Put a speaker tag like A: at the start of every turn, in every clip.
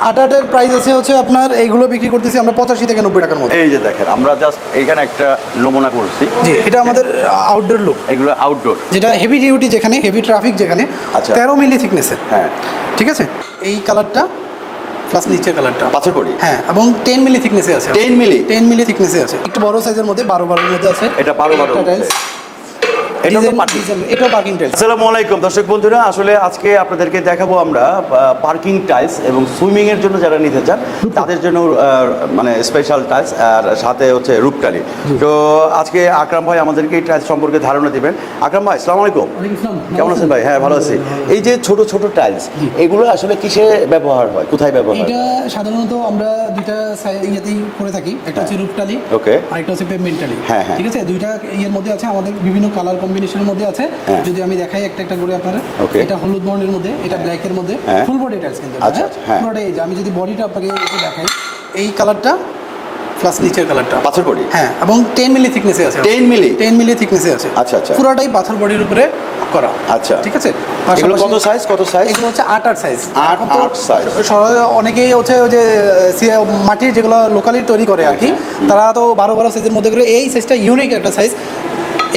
A: আটাটের price আছে হচ্ছে আপনার এইগুলো বিক্রি করতেছি আমরা 85 থেকে 90 টাকার মধ্যে।
B: এই যে দেখেন আমরা জাস্ট এইখানে একটা নমুনা করছি।
A: জি, এটা আমাদের আউটডোর লুক,
B: এগুলো আউটডোর,
A: যেটা হেভি ডিউটি যেখানে হেভি ট্রাফিক যেখানে।
B: আচ্ছা।
A: 13 মিলি থিকনেসের।
B: হ্যাঁ
A: ঠিক আছে, এই কালারটা প্লাস নিচের কালারটা
B: পাথর পড়ি।
A: হ্যাঁ, এবং 10 মিলি থিকনেসে আছে।
B: 10 মিলি
A: 10 মিলি থিকনেসে আছে, একটু বড় সাইজের মধ্যে 12 মধ্যে আছে।
B: এটা 12
A: টাইলস,
B: এটা তো পার্কিং।
A: এটাও পার্কিং টাইলস।
B: আসসালামু আলাইকুম দর্শক বন্ধুরা, আসলে আজকে আপনাদেরকে দেখাবো আমরা পার্কিং টাইলস এবং সুইমিং এর জন্য যারা নিতে চান তাদের জন্য মানে স্পেশাল টাইলস, আর সাথে হচ্ছে রূপকালি। তো আজকে আকরাম ভাই আমাদেরকে এই টাইলস সম্পর্কে ধারণা দিবেন। আকরাম ভাই আসসালামু আলাইকুম। কেমন আছেন ভাই? হ্যাঁ ভালো আছি। এই যে ছোট ছোট টাইলস, এগুলো আসলে কিসে ব্যবহার হয়, কোথায় ব্যবহার হয়?
A: এটা সাধারণত আমরা দুইটা ইয়েতেই করে থাকি, একটা হচ্ছে রূপটালি,
B: ওকে,
A: আর একটা হচ্ছে পেভমেন্ট টালি।
B: হ্যাঁ, হ্যাঁ।
A: ঠিক আছে, দুইটা ইয়ের মধ্যে আছে, আমাদের বিভিন্ন কালার কম্বিনেশনের মধ্যে আছে। যদি আমি দেখাই একটা একটা করে আপনারা, এটা হলুদ বর্ণের মধ্যে, এটা ব্ল্যাকের মধ্যে, ফুল বডি টাইলস কিন্তু।
B: আচ্ছা, হ্যাঁ,
A: পুরোটাই। এই যে আমি যদি বডিটা আপনাকে একটু দেখাই, এই কালারটা প্লাস নিচের কালারটা
B: পাথর বডি।
A: হ্যাঁ, এবং 10 মিলি থিকনেসে আছে।
B: 10 মিলি
A: থিকনেসে আছে।
B: আচ্ছা আচ্ছা,
A: পুরোটাই পাথর বডির উপরে করা।
B: আচ্ছা,
A: ঠিক আছে।
B: এগুলো কত সাইজ, কত সাইজ?
A: এগুলো হচ্ছে 8 সাইজ।
B: 8 সাইজ।
A: অনেকেই হচ্ছে ওই যে মাটির যেগুলো লোকালি তৈরি করে আর কি, তারা তো 12 সাইজের মধ্যে করে। এই সাইজটা ইউনিক একটা সাইজ।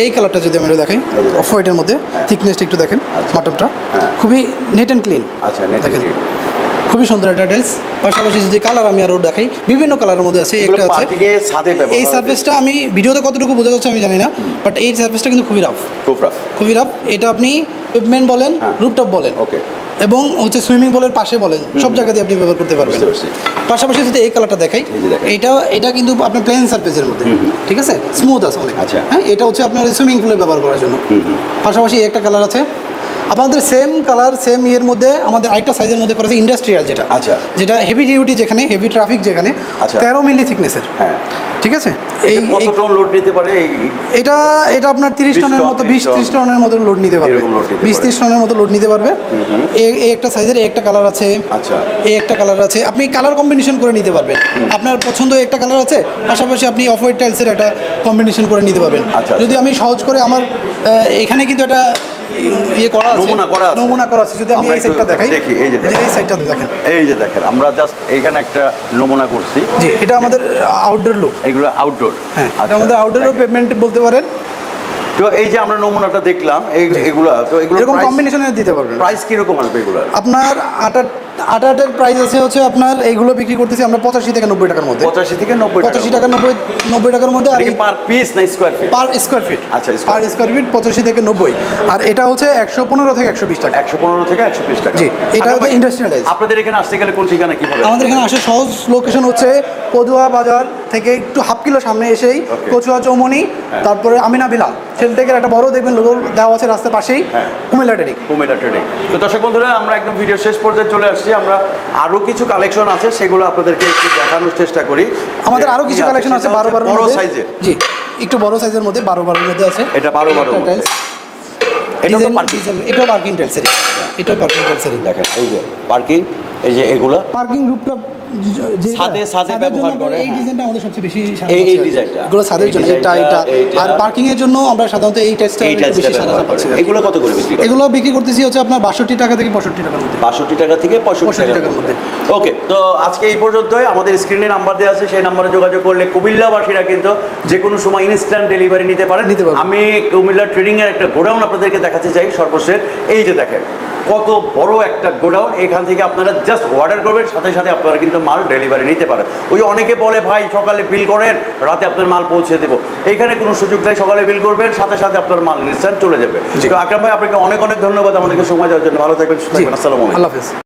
A: এই কালারটা যদি আমি দেখাই, অফ হোয়াইটের মধ্যে, থিকনেসটা একটু দেখেন, মাটপটা খুবই নেট অ্যান্ড ক্লিন।
B: আচ্ছা, নেট অ্যান্ড ক্লিন,
A: খুবই সুন্দর একটা টাইলস। পাশাপাশি যে কালার আমি আরও দেখাই, বিভিন্ন কালারের মধ্যে আছে। একটা আছে এই সারফেসটা, আমি ভিডিওতে কতটুকু বোঝা যাচ্ছে আমি জানি না, বাট এই সারফেসটা কিন্তু খুবই রাফ, খুবই রাফ। এটা আপনি পেভমেন্ট বলেন, রুফটপ বলেন,
B: ওকে,
A: এবং হচ্ছে সুইমিং পুলের পাশে বলেন, সব জায়গাতে আপনি ব্যবহার করতে পারবেন। পাশাপাশি যদি এই কালারটা দেখাই, এটা কিন্তু আপনার প্লেন সারফেসের মধ্যে, ঠিক আছে, স্মুথ আছে অনেক।
B: আচ্ছা,
A: হ্যাঁ, এটা হচ্ছে আপনার সুইমিং পুলে ব্যবহার করার জন্য। পাশাপাশি একটা কালার আছে আমাদের, সেম কালার সেম ইয়ের মধ্যে আমাদের আরেকটা সাইজের মধ্যে করেছে ইন্ডাস্ট্রিয়াল, যেটা
B: আচ্ছা,
A: যেটা হেভি ডিউটি যেখানে, হেভি ট্রাফিক যেখানে। 13 মিলি থিকনেসের।
B: হ্যাঁ,
A: ঠিক আছে।
B: এই কত টন লোড নিতে পারে?
A: এটা আপনার 30 টনের মতো, 20-30 টনের মতো লোড নিতে পারবে। 20-30 টনের মতো লোড নিতে পারবে। এই একটা সাইজের একটা কালার আছে।
B: আচ্ছা,
A: এই একটা কালার আছে, আপনি কালার কম্বিনেশন করে নিতে পারবেন। আপনার পছন্দ একটা কালার আছে, পাশাপাশি আপনি অফ হোয়াইট টাইলসের একটা কম্বিনেশন করে নিতে পারবেন। যদি আমি সহজ করে আমার এখানে কিন্তু একটা ইয়ে করা আছে, নমুনা করা আছে। যদি আমি এই সাইডটা দেখাই,
B: দেখি, এই যে
A: এই সাইডটা দেখেন,
B: এই যে দেখেন আমরা জাস্ট এইখানে একটা নমুনা করছি।
A: জি, এটা আমাদের আউটডোর লুক।
B: এগুলো আউটডোর।
A: হ্যাঁ, এটা আমাদের আউটডোর পেভমেন্ট বলতে পারেন।
B: তো এই যে আমরা নমুনাটা দেখলাম, এগুলো তো এগুলো
A: এরকম কম্বিনেশনে দিতে পারবেন।
B: প্রাইস কিরকম আসবে এগুলো?
A: আপনার আটাটের প্রাইস আছে হচ্ছে আপনার এইগুলো বিক্রি করতেছি আমরা 85 থেকে 90 টাকার মধ্যে।
B: 85 থেকে 90 টাকা।
A: 85 টাকা 90 টাকার মধ্যে। আর
B: পার পিস না square feet?
A: Per square feet.
B: আচ্ছা,
A: পার স্কয়ার ফিট 85 থেকে 90। আর এটা হচ্ছে 115 থেকে 120 টাকা।
B: 115 থেকে 120 টাকা।
A: জি, এটা হচ্ছে ইন্ডাস্ট্রিয়াল টাইলস।
B: আপনাদের এখানে আসতে গেলে কোন ঠিকানা কিভাবে?
A: আমাদের এখানে আসে সহজ লোকেশন হচ্ছে পদুয়া বাজার থেকে একটু হাফ কিলো সামনে এসেই কচুয়া চৌমনি, তারপরে আমিনা ভিলা সেলটেকের একটা বড় দেখবেন লোগো দেওয়া আছে রাস্তার পাশেই, কুমিল্লা ট্রেডিং। তো
B: দর্শক বন্ধুরা, আমরা একদম ভিডিও শেষ পর্যায়ে চলে আসছি। আমরা আরো কিছু কালেকশন আছে, সেগুলো আপনাদেরকে একটু দেখানোর চেষ্টা করি।
A: আমাদের আরো কিছু কালেকশন আছে 12
B: বড় সাইজের।
A: জি, একটু বড় সাইজের মধ্যে 12 মধ্যে আছে।
B: এটা 12 টাইলস। এটা তো পার্কিং,
A: এটাও পার্কিং টাইলস। এটাও পার্কিং টাইলস। দেখেন
B: এই যে পার্কিং, এই যে এগুলো
A: পার্কিং রুফটপ
B: ছাদে ব্যবহার করে।
A: এই ডিজাইনটা আমাদের সবচেয়ে বেশি,
B: এই ডিজাইনটা
A: এগুলো ছাদের জন্য। এটা আর পার্কিং এর জন্য আমরা সাধারণত এই টাইলসটা বেশি সাজানো পাচ্ছি।
B: এগুলো কত করে বিক্রি করেন?
A: এগুলো বিক্রি করতেছি হচ্ছে আপনার 62 টাকা থেকে 65 টাকার মধ্যে।
B: 62 টাকা থেকে 65 টাকার মধ্যে। ওকে, তো আজকে এই পর্যন্তই। আমাদের স্ক্রিনে নাম্বার দেওয়া আছে, সেই নাম্বারে যোগাযোগ করলে কুমিল্লাবাসীরা কিন্তু যে কোনো সময় ইনস্ট্যান্ট ডেলিভারি নিতে পারেন। আমি কুমিল্লা ট্রেডিং এর একটা গোডাউন আপনাদেরকে দেখাতে চাই সর্বশেষ। এই যে দেখেন কত বড় একটা গোডাউন, এখান থেকে আপনারা জাস্ট অর্ডার করবেন, সাথে সাথে আপনারা কিন্তু মাল ডেলিভারি নিতে পারেন। ওই অনেকে বলে ভাই সকালে বিল করেন, রাতে আপনার মাল পৌঁছে দেবো। এইখানে কোনো সুযোগ নেই, সকালে বিল করবেন, সাথে সাথে আপনার মাল ইনস্ট্যান্ট চলে যাবে। তো আকরাম ভাই, আপনাকে অনেক অনেক ধন্যবাদ আমাদেরকে সময় দেওয়ার জন্য। ভালো থাকবেন, সুস্থ থাকবেন। আসসালামু আলাইকুম।
A: আল্লাহ হাফেজ।